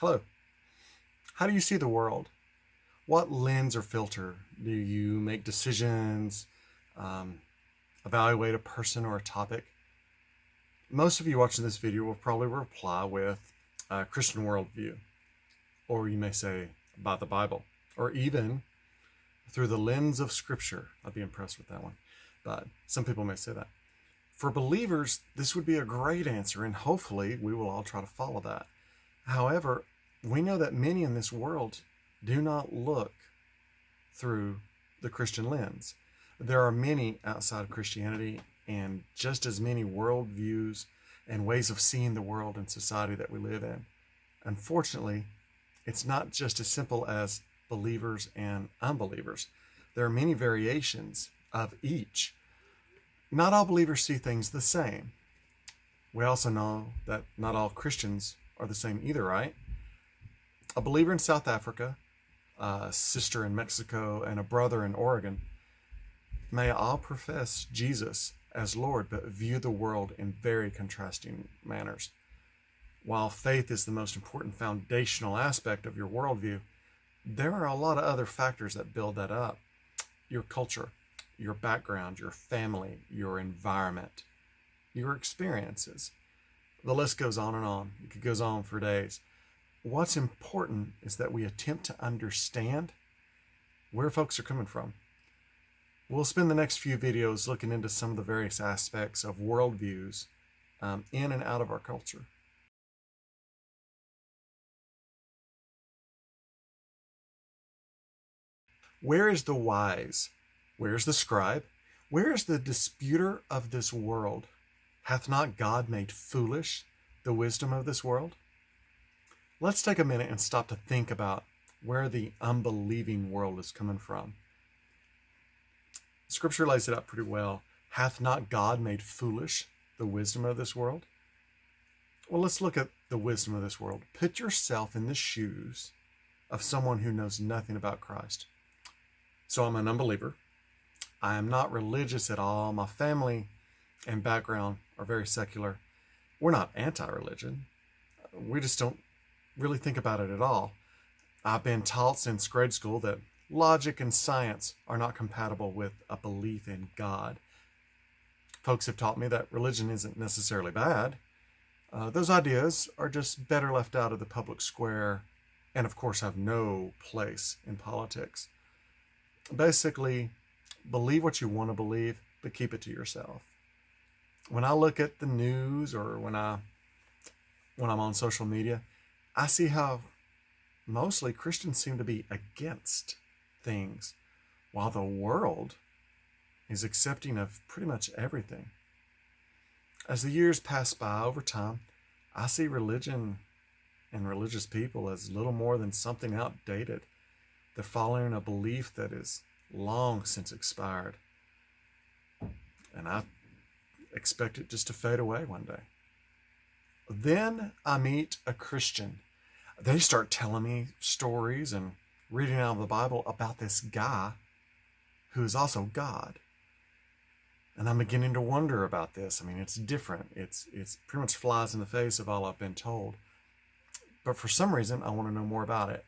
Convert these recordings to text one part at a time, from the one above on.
Hello. How do you see the world? What lens or filter do you make decisions, um, evaluate a person or a topic? Most of you watching this video will probably reply with Christian worldview, or you may say by the Bible, or even through the lens of Scripture. I'd be impressed with that one, but some people may say that. For believers, this would be a great answer, and hopefully we will all try to follow that. However, we know that many in this world do not look through the Christian lens. There are many outside of Christianity and just as many worldviews and ways of seeing the world and society that we live in. Unfortunately, it's not just as simple as believers and unbelievers. There are many variations of each. Not all believers see things the same. We also know that not all Christians are the same either, right? A believer in South Africa, a sister in Mexico, and a brother in Oregon may all profess Jesus as Lord, but view the world in very contrasting manners. While faith is the most important foundational aspect of your worldview, there are a lot of other factors that build that up. Your culture, your background, your family, your environment, your experiences. The list goes on and on. It goes on for days. What's important is that we attempt to understand where folks are coming from. We'll spend the next few videos looking into some of the various aspects of worldviews in and out of our culture. Where is the wise? Where is the scribe? Where is the disputer of this world? Hath not God made foolish the wisdom of this world? Let's take a minute and stop to think about where the unbelieving world is coming from. Scripture lays it out pretty well. Hath not God made foolish the wisdom of this world? Well, let's look at the wisdom of this world. Put yourself in the shoes of someone who knows nothing about Christ. So I'm an unbeliever. I am not religious at all. My family and background are very secular. We're not anti-religion. We just don't really think about it at all. I've been taught since grade school that logic and science are not compatible with a belief in God. Folks have taught me that religion isn't necessarily bad. Those ideas are just better left out of the public square and, of course, have no place in politics. Basically, believe what you want to believe, but keep it to yourself. When I look at the news or when I'm on social media, I see how mostly Christians seem to be against things, while the world is accepting of pretty much everything. As the years pass by over time, I see religion and religious people as little more than something outdated. They're following a belief that is long since expired. And I expect it just to fade away one day. Then I meet a Christian. They start telling me stories and reading out of the Bible about this guy who is also God. And I'm beginning to wonder about this. I mean, it's different. It's pretty much flies in the face of all I've been told. But for some reason, I want to know more about it.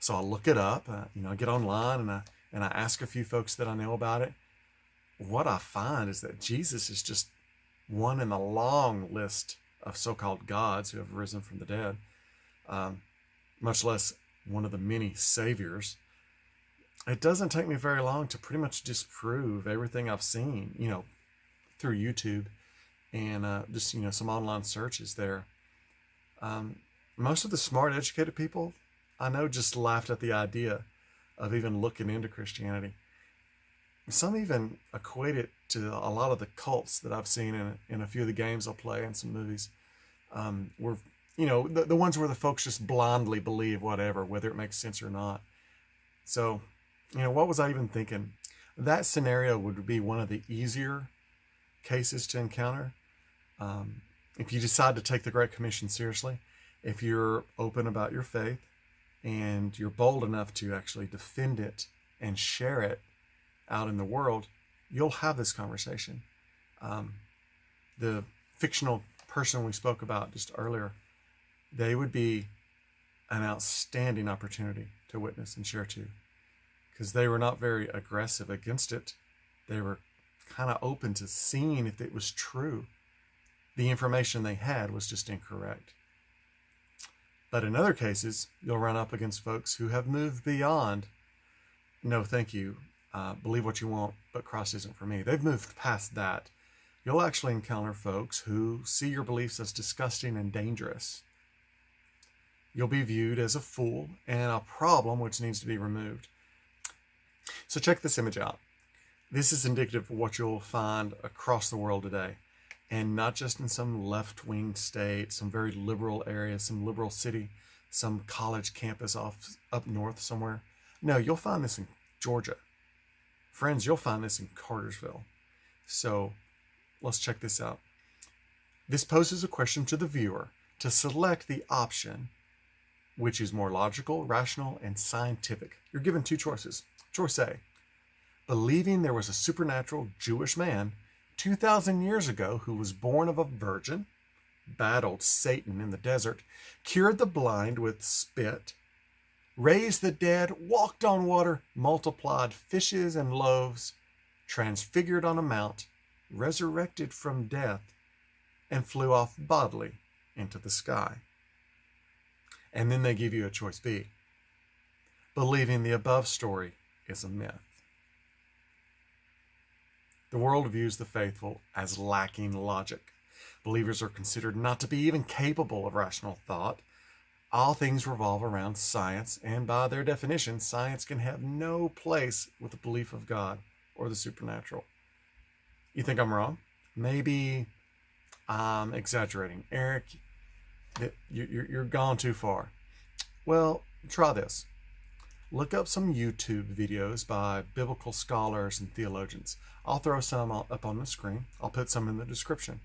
So I look it up, I get online and I ask a few folks that I know about it. What I find is that Jesus is just one in the long list of so-called gods who have risen from the dead, much less one of the many saviors. It doesn't take me very long to pretty much disprove everything I've seen, through YouTube and just some online searches there. Most of the smart, educated people I know just laughed at the idea of even looking into Christianity. Some even equate it to a lot of the cults that I've seen in a few of the games I'll play and some movies. Where, the ones where the folks just blindly believe whatever, whether it makes sense or not. So, what was I even thinking? That scenario would be one of the easier cases to encounter. If you decide to take the Great Commission seriously, if you're open about your faith, and you're bold enough to actually defend it and share it out in the world, you'll have this conversation. The fictional person we spoke about just earlier, they would be an outstanding opportunity to witness and share to, because they were not very aggressive against it. They were kind of open to seeing if it was true. The information they had was just incorrect. But in other cases, you'll run up against folks who have moved beyond, no, thank you, believe what you want, but Christ isn't for me. They've moved past that. You'll actually encounter folks who see your beliefs as disgusting and dangerous. You'll be viewed as a fool and a problem which needs to be removed. So check this image out. This is indicative of what you'll find across the world today, and not just in some left-wing state, some very liberal area, some liberal city, some college campus up north somewhere. No, you'll find this in Georgia. Friends, you'll find this in Cartersville. So let's check this out. This poses a question to the viewer to select the option which is more logical, rational, and scientific. You're given two choices. Choice A, believing there was a supernatural Jewish man 2,000 years ago who was born of a virgin, battled Satan in the desert, cured the blind with spit, raised the dead, walked on water, multiplied fishes and loaves, transfigured on a mount, resurrected from death, and flew off bodily into the sky. And then they give you a choice B, believing the above story is a myth. The world views the faithful as lacking logic. Believers are considered not to be even capable of rational thought. All things revolve around science, and by their definition, science can have no place with the belief of God or the supernatural. You think I'm wrong? Maybe I'm exaggerating. Eric, you're gone too far. Well, try this. Look up some YouTube videos by biblical scholars and theologians. I'll throw some up on the screen. I'll put some in the description.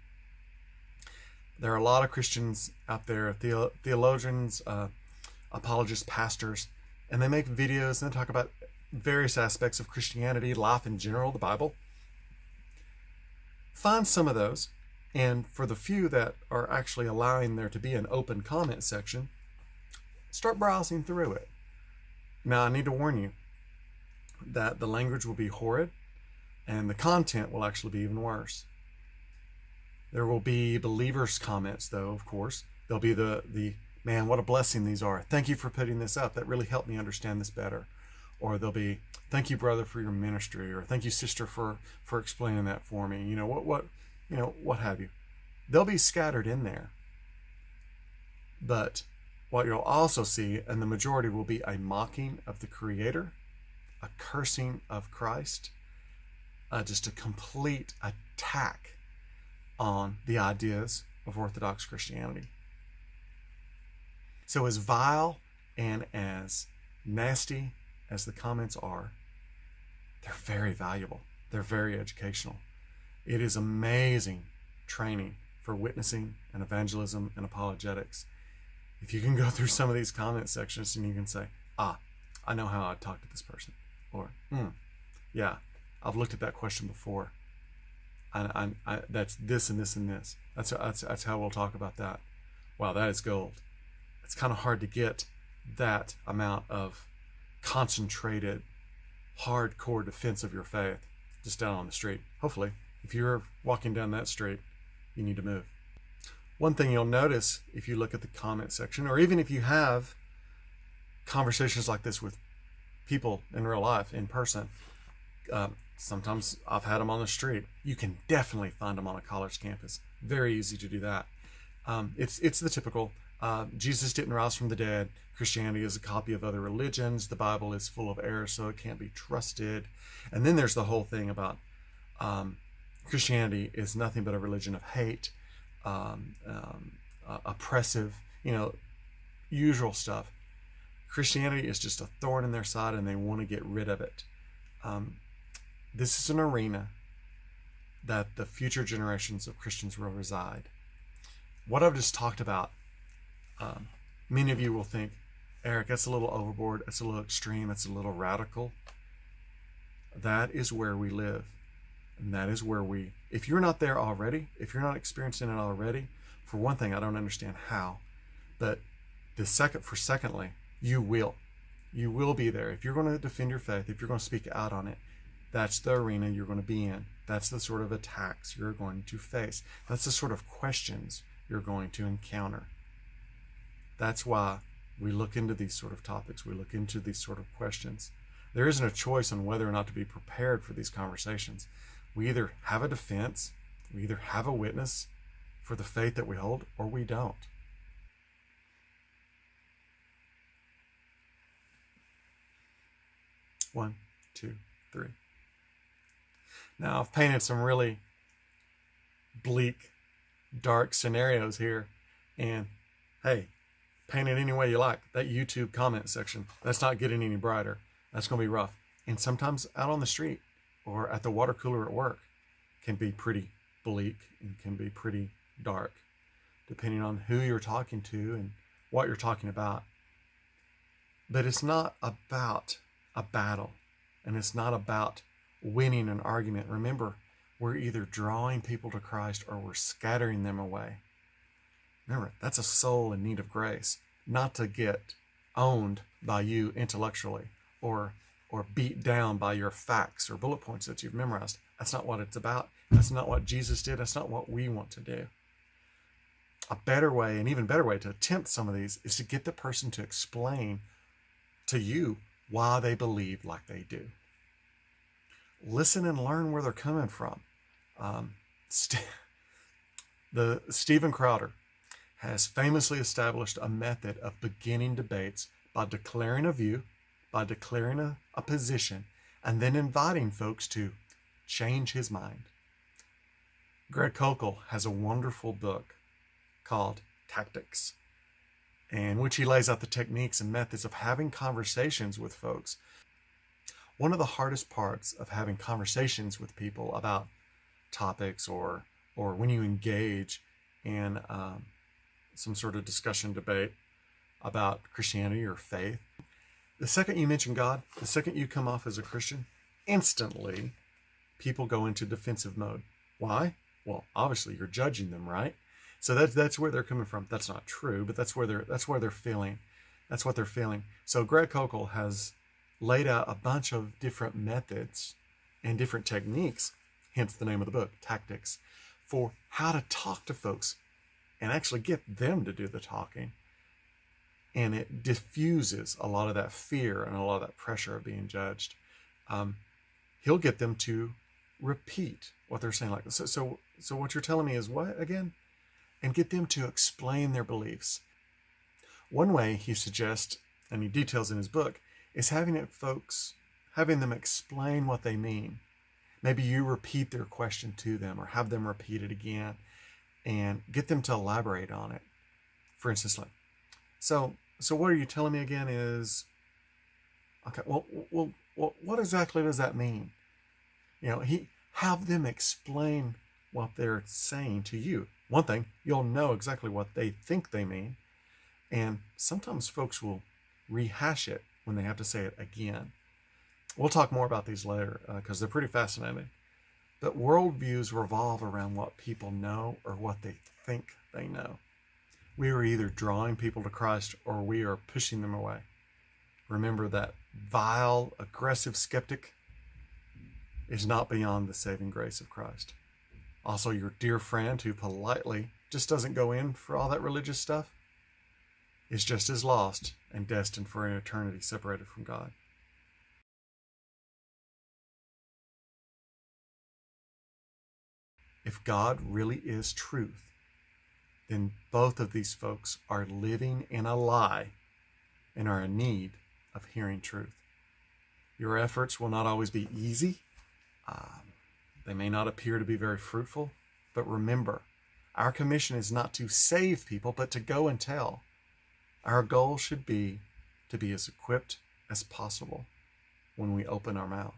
There are a lot of Christians out there, theologians, apologists, pastors, and they make videos and they talk about various aspects of Christianity, life in general, the Bible. Find some of those, and for the few that are actually allowing there to be an open comment section, start browsing through it. Now, I need to warn you that the language will be horrid and the content will actually be even worse. There will be believers' comments, though, of course. There'll be the man, what a blessing these are. Thank you for putting this up. That really helped me understand this better. Or there'll be, thank you, brother, for your ministry. Or thank you, sister, for explaining that for me. You know, what have you. They'll be scattered in there. But what you'll also see, and the majority will be a mocking of the Creator, a cursing of Christ, just a complete attack on the ideas of Orthodox Christianity. So as vile and as nasty as the comments are, they're very valuable. They're very educational. It is amazing training for witnessing and evangelism and apologetics. If you can go through some of these comment sections and you can say, I know how I'd talk to this person. Or, yeah, I've looked at that question before. I that's this and this and this. That's how we'll talk about that. Wow, that is gold. It's kind of hard to get that amount of concentrated, hardcore defense of your faith just down on the street. Hopefully, if you're walking down that street, you need to move. One thing you'll notice if you look at the comment section, or even if you have conversations like this with people in real life, in person, sometimes I've had them on the street. You can definitely find them on a college campus. Very easy to do that. It's the typical, Jesus didn't rise from the dead. Christianity is a copy of other religions. The Bible is full of error, so it can't be trusted. And then there's the whole thing about Christianity is nothing but a religion of hate, oppressive, usual stuff. Christianity is just a thorn in their side and they want to get rid of it. This is an arena that the future generations of Christians will reside. What I've just talked about, many of you will think, Eric, that's a little overboard, that's a little extreme, that's a little radical. That is where we live. And that is where if you're not there already, if you're not experiencing it already, for one thing, I don't understand how, but Secondly, you will be there. If you're going to defend your faith, if you're going to speak out on it, that's the arena you're going to be in. That's the sort of attacks you're going to face. That's the sort of questions you're going to encounter. That's why we look into these sort of topics. We look into these sort of questions. There isn't a choice on whether or not to be prepared for these conversations. We either have a defense, we either have a witness for the faith that we hold, or we don't. One, two, three. Now, I've painted some really bleak, dark scenarios here. And hey, paint it any way you like. That YouTube comment section, that's not getting any brighter. That's going to be rough. And sometimes out on the street or at the water cooler at work can be pretty bleak and can be pretty dark, depending on who you're talking to and what you're talking about. But it's not about a battle, and it's not about winning an argument. Remember, we're either drawing people to Christ or we're scattering them away. Remember, that's a soul in need of grace, not to get owned by you intellectually or beat down by your facts or bullet points that you've memorized. That's not what it's about. That's not what Jesus did. That's not what we want to do. A better way, an even better way to attempt some of these is to get the person to explain to you why they believe like they do. Listen and learn where they're coming from. Stephen Crowder has famously established a method of beginning debates by declaring a view, by declaring a position, and then inviting folks to change his mind. Greg Koukl has a wonderful book called Tactics, in which he lays out the techniques and methods of having conversations with folks. One of the hardest parts of having conversations with people about topics or when you engage in some sort of discussion, debate about Christianity or faith, the second you mention God, the second you come off as a Christian, instantly people go into defensive mode. Why? Well, obviously you're judging them, right? So that's where they're coming from. That's not true, but that's where they're feeling. That's what they're feeling. So Greg Koukl has laid out a bunch of different methods and different techniques, hence the name of the book, Tactics, for how to talk to folks and actually get them to do the talking. And it diffuses a lot of that fear and a lot of that pressure of being judged. He'll get them to repeat what they're saying. Like, so what you're telling me is what again? And get them to explain their beliefs. One way he suggests, and he details in his book, is having them explain what they mean. Maybe you repeat their question to them or have them repeat it again and get them to elaborate on it. For instance, like, so what are you telling me again is, okay, well, what exactly does that mean? Have them explain what they're saying to you. One thing, you'll know exactly what they think they mean. And sometimes folks will rehash it when they have to say it again. We'll talk more about these later because they're pretty fascinating. But worldviews revolve around what people know or what they think they know. We are either drawing people to Christ or we are pushing them away. Remember that vile, aggressive skeptic is not beyond the saving grace of Christ. Also, your dear friend who politely just doesn't go in for all that religious stuff is just as lost and destined for an eternity separated from God. If God really is truth, then both of these folks are living in a lie and are in need of hearing truth. Your efforts will not always be easy. They may not appear to be very fruitful, but remember, our commission is not to save people, but to go and tell. Our goal should be to be as equipped as possible when we open our mouth.